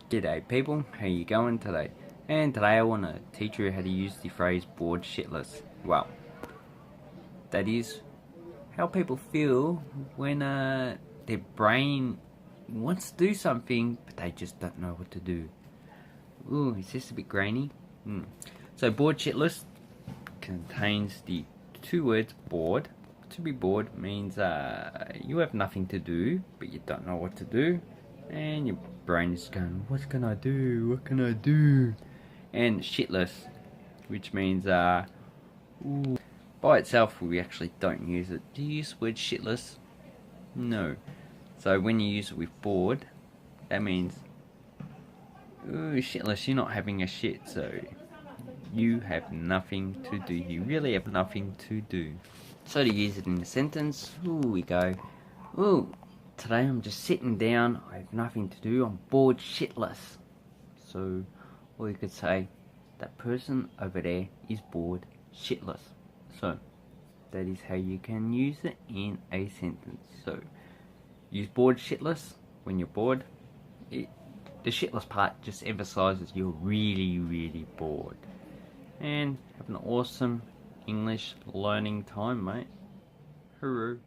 G'day people, how you going today? And today I want to teach you how to use the phrase bored shitless. Well, that is how people feel when their brain wants to do something but they just don't know what to do. Ooh, is this a bit grainy? So bored shitless contains the two words bored. To be bored means you have nothing to do but you don't know what to do, and your brain is going, what can I do? What can I do? And shitless, which means ooh, by itself we actually don't use it. Do you use the word shitless? No. So when you use it with bored, that means ooh, shitless, you're not having a shit, so you have nothing to do. You really have nothing to do. So to use it in a sentence, ooh, we go, ooh, today I'm just sitting down, I have nothing to do, I'm bored shitless. So, or you could say, that person over there is bored shitless. So, that is how you can use it in a sentence. So, use bored shitless when you're bored. The shitless part just emphasizes you're really, really bored. And have an awesome English learning time, mate. Hooroo.